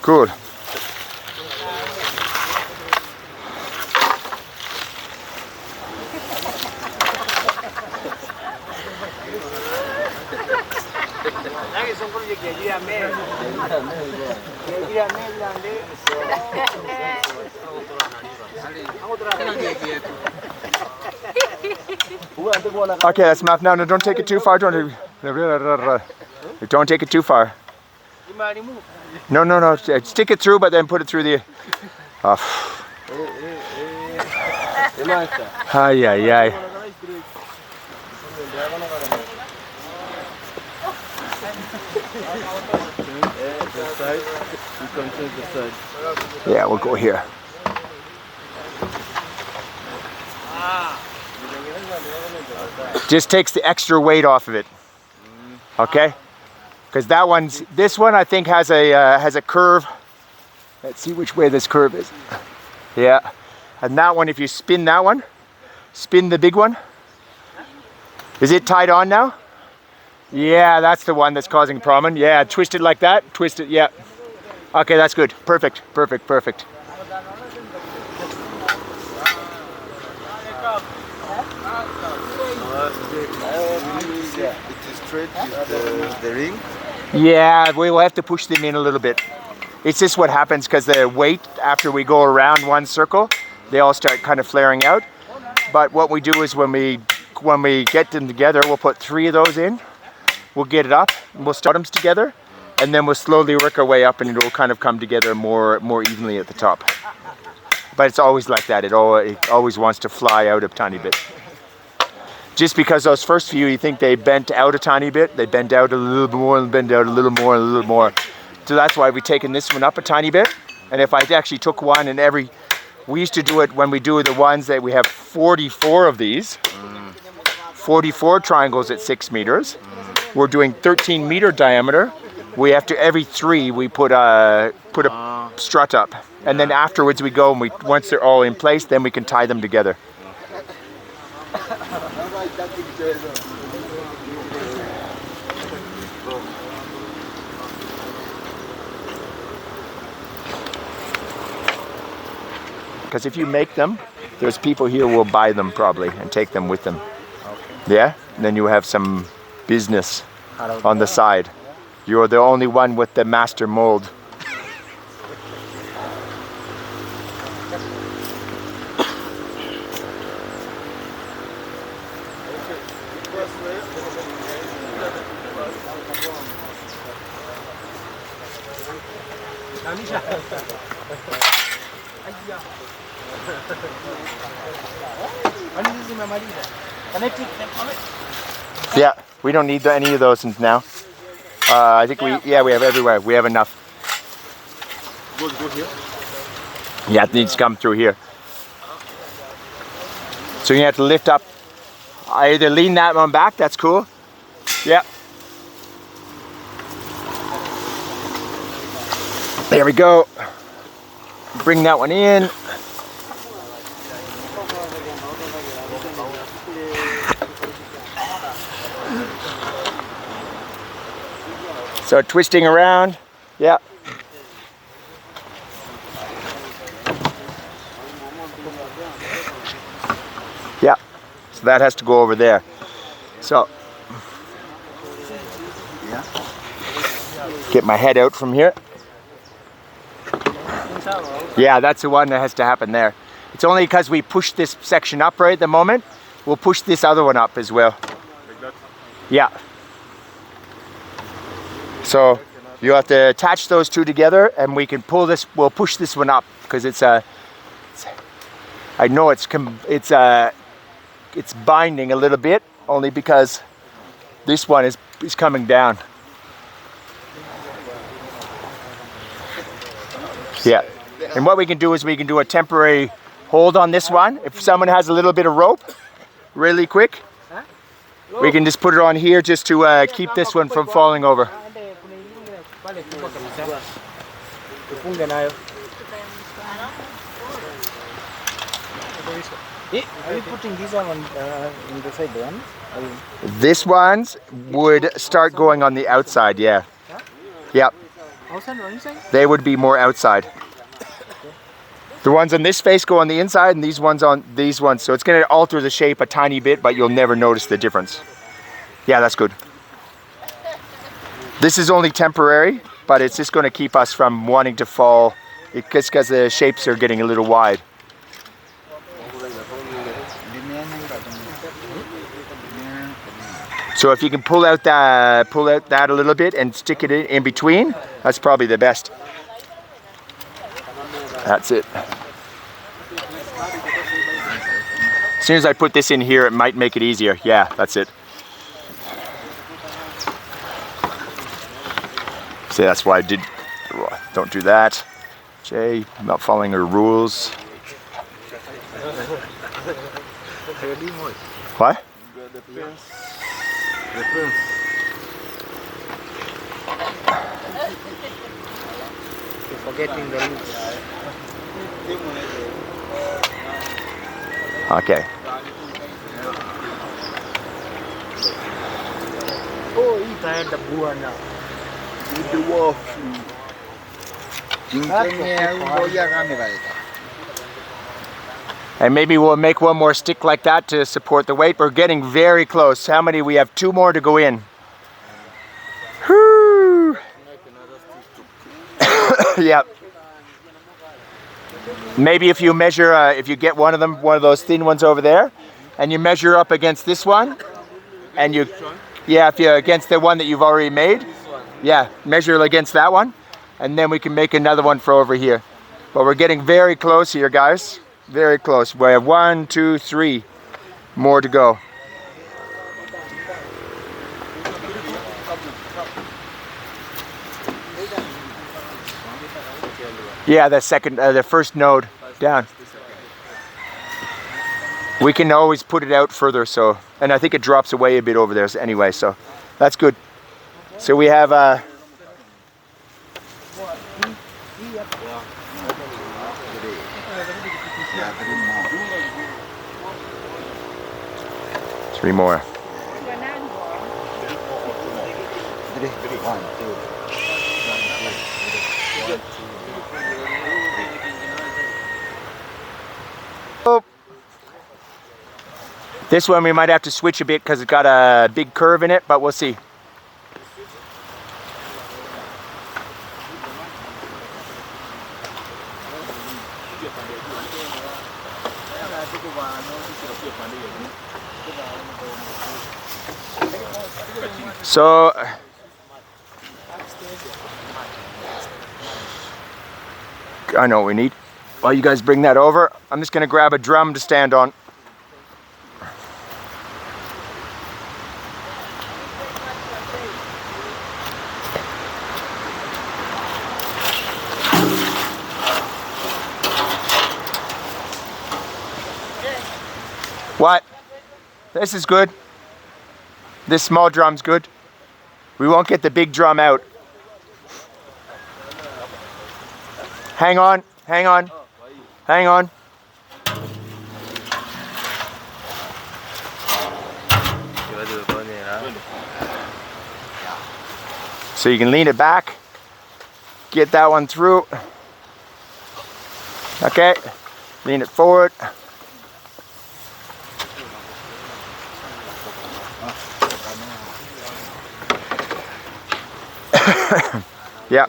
Cool. Okay, that's enough. No, don't take it too far. Don't take it too far. No. Stick it through, but then put it through the. Ay. Yeah, we'll go here. Just takes the extra weight off of it. Okay? Because this one I think has a curve. Let's see which way this curve is. Yeah. And that one, if you spin that one, spin the big one. Is it tied on now? Yeah, that's the one that's causing a problem. Yeah, twist it like that. Twist it, yeah. Okay, that's good. Perfect. It is straight with the ring. Yeah, we will have to push them in a little bit. It's just what happens because the weight, after we go around one circle, they all start kind of flaring out. But what we do is when we get them together, we'll put 3 of those in. We'll get it up, and we'll start them together, and then we'll slowly work our way up, and it will kind of come together more evenly at the top. But it's always like that. It always wants to fly out a tiny bit. Just because those first few, you think they bent out a tiny bit, they bend out a little more, and bend out a little more, and a little more. So that's why we've taken this one up a tiny bit. And if I actually took one and we used to do it when we do the ones that we have 44 of these, 44 triangles at 6 meters. We're doing 13 meter diameter. We have to, every 3, we put a strut up. And then afterwards we go and once they're all in place, then we can tie them together. Because if you make them, there's people here who will buy them probably and take them with them. Yeah? And then you have some business on the side. You're the only one with the master mold. Yeah, we don't need any of those now. I think we have everywhere. We have enough. Go here. Yeah, it needs to come through here. So you have to lift up. I either lean that one back. That's cool. Yeah. There we go. Bring that one in. So twisting around, yeah. Yeah, so that has to go over there. So, get my head out from here. Yeah, that's the one that has to happen there. It's only because we push this section up right at the moment. We'll push this other one up as well. Yeah. So you have to attach those 2 together, and we can pull this. We'll push this one up because I know it's binding a little bit, only because this one is coming down. Yeah. And what we can do is we can do a temporary hold on this one. If someone has a little bit of rope, really quick, we can just put it on here just to keep this one from falling over. Are you putting these on the side one? This ones would start going on the outside, yeah. Yep. Outside or inside? They would be more outside. The ones on this face go on the inside and these ones on these ones. So it's going to alter the shape a tiny bit, but you'll never notice the difference. Yeah, that's good. This is only temporary, but it's just going to keep us from wanting to fall because the shapes are getting a little wide. So if you can pull out that a little bit and stick it in between, that's probably the best. That's it. As soon as I put this in here, it might make it easier. Yeah, that's it. See, that's why I did. Don't do that. Jay, not following her rules. What? You're forgetting the roots. Okay. Oh, he tried the buah now. And maybe we'll make one more stick like that to support the weight. We're getting very close. How many? We have 2 more to go in. Whew. Yep. Maybe if you measure, if you get one of those thin ones over there, and you measure up against this one, and you, yeah, if you're against the one that you've already made, yeah, measure against that one, and then we can make another one for over here. But we're getting very close here, guys. Very close. We have 1, 2, 3 more to go. Yeah, the first node down. We can always put it out further, so, and I think it drops away a bit over there anyway, so that's good. So we have 3 more. Oh. This one we might have to switch a bit because it's got a big curve in it, but we'll see. So I know what we need. While you guys bring that over, I'm just going to grab a drum to stand on. What? This is good. This small drum's good. We won't get the big drum out. Hang on, hang on, hang on. So you can lean it back, get that one through. Okay, lean it forward. Yeah.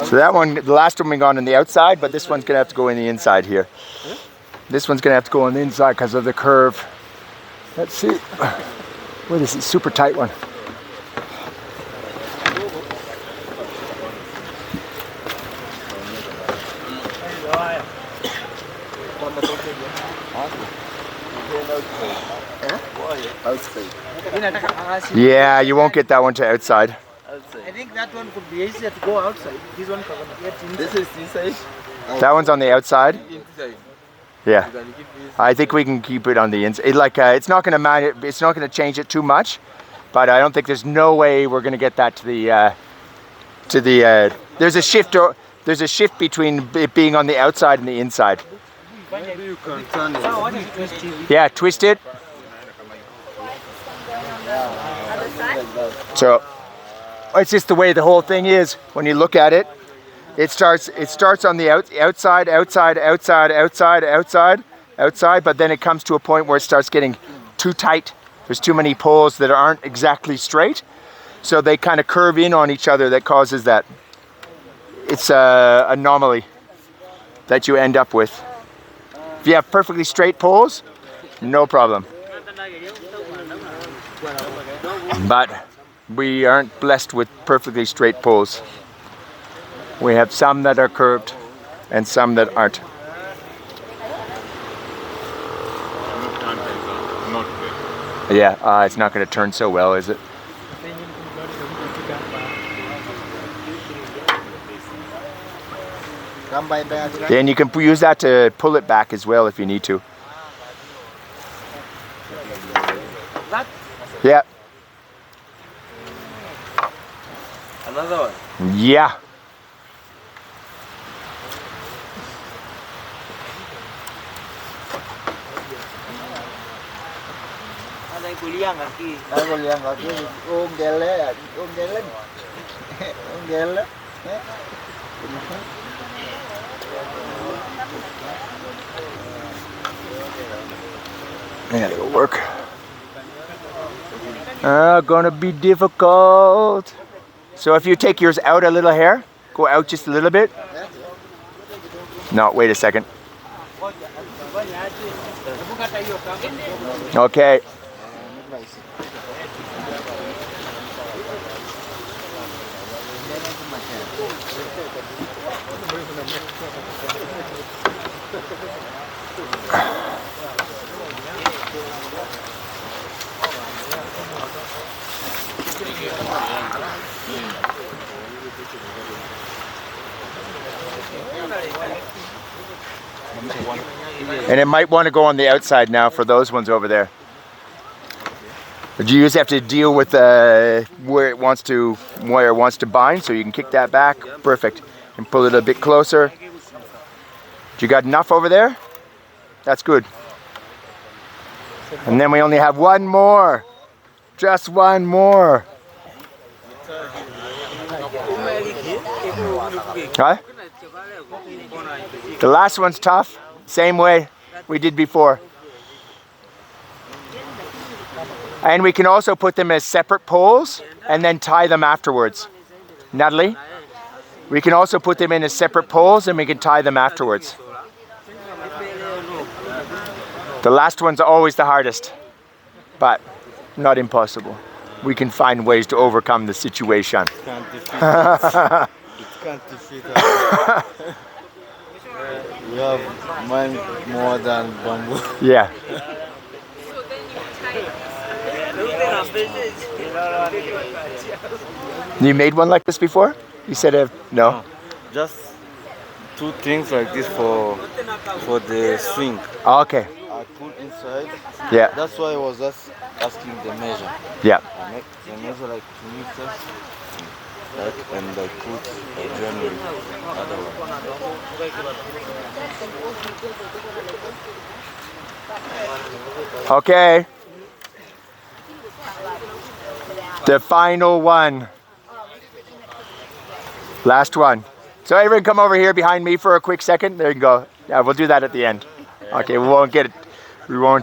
So that one, the last one we got on the outside, but this one's gonna have to go in the inside here. This one's gonna have to go on the inside because of the curve. Let's see. What is it? Super tight one. Yeah, you won't get that one to outside. I think that one could be easier to go outside. This one can get inside. This is inside. That one's on the outside. Inside. Yeah, I think we can keep it on the inside. It's not going to matter. It's not going to change it too much, but I don't think there's no way we're going to get that to the. There's a shift. There's a shift between it being on the outside and the inside. Maybe you can turn it. Yeah, twist it. So it's just the way the whole thing is. When you look at it, it starts on the outside, but then it comes to a point where it starts getting too tight. There's too many poles that aren't exactly straight, so they kind of curve in on each other. That causes that. It's an anomaly that you end up with. If you have perfectly straight poles, no problem. But we aren't blessed with perfectly straight poles. We have some that are curved and some that aren't. Yeah, it's not going to turn so well, is it? Then you can use that to pull it back as well if you need to. Yeah. Another one. Yeah. Yeah, it'll work. Gonna be difficult. So if you take yours out a little hair, go out just a little bit. No, wait a second. Okay. And it might want to go on the outside now for those ones over there. But you just have to deal with where it wants to bind, so you can kick that back. Perfect. And pull it a bit closer. You got enough over there? That's good. And then we only have one more. Just one more. Huh? The last one's tough. Same way we did before. And we can also put them as separate poles and then tie them afterwards. Natalie? We can also put them in as separate poles and we can tie them afterwards. The last one's always the hardest, but not impossible. We can find ways to overcome the situation. You have mine more than bamboo. Yeah. You made one like this before? You said no? Just two things like this for the swing. Oh, okay. I put inside. Yeah. That's why I was just asking the measure. Yeah. I measure like 2 meters. Right, and I put a join with other one. Okay. The final one. Last one. So everyone come over here behind me for a quick second. There you go. Yeah, we'll do that at the end. Okay, we won't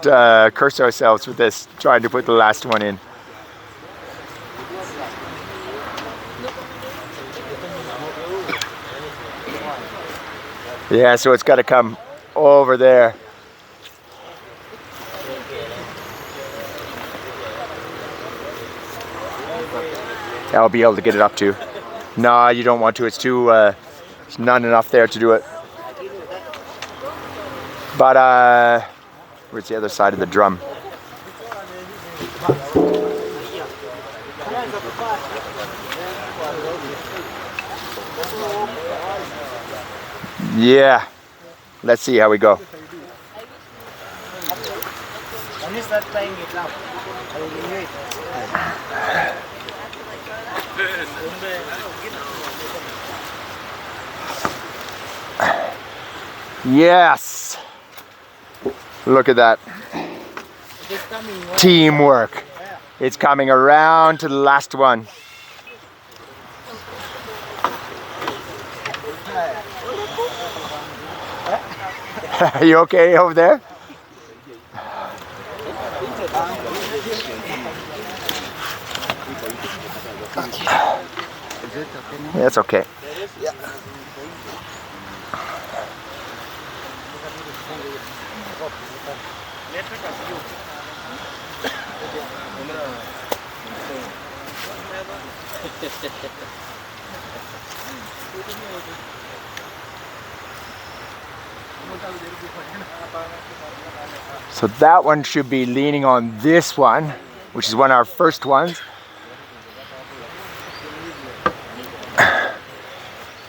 curse ourselves with this, trying to put the last one in. Yeah, so it's got to come over there. I'll be able to get it up to. No, you don't want to. It's too. There's not enough there to do it. But where's the other side of the drum? Yeah. Let's see how we go. Yes. Look at that. Teamwork. It's coming around to the last one. Are you okay over there? That's okay. So that one should be leaning on this one, which is one of our first ones.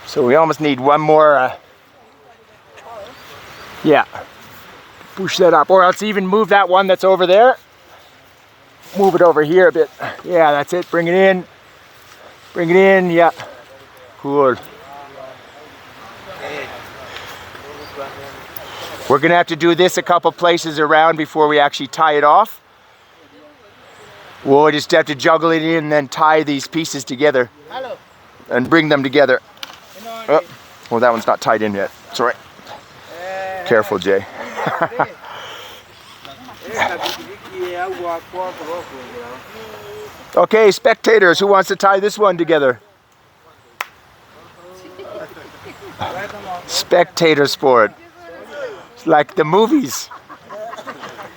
So we almost need one more, yeah, push that up, or else even move that one that's over there. Move it over here a bit. Yeah, that's it, bring it in. Bring it in, yeah, cool. We're gonna have to do this a couple places around before we actually tie it off. We'll just have to juggle it in and then tie these pieces together and bring them together. Oh, well, that one's not tied in yet. It's all right. Careful, Jay. Okay, spectators, who wants to tie this one together? Spectator sport. It's like the movies.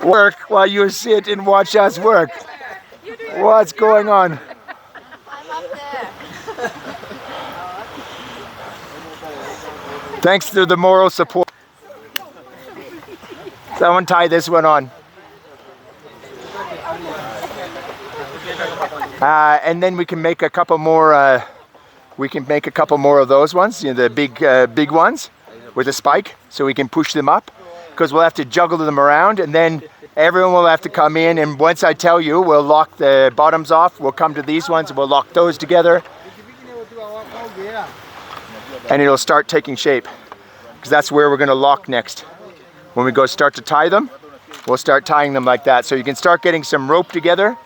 Work while you sit and watch us work. What's going on? I'm up there. Thanks to the moral support. Someone tie this one on. And then we can make a couple more. We can make a couple more of those ones, you know, the big ones with a spike, so we can push them up. Because we'll have to juggle them around, and then everyone will have to come in. And once I tell you, we'll lock the bottoms off. We'll come to these ones, and we'll lock those together, and it'll start taking shape. Because that's where we're going to lock next. When we go start to tie them, we'll start tying them like that. So you can start getting some rope together.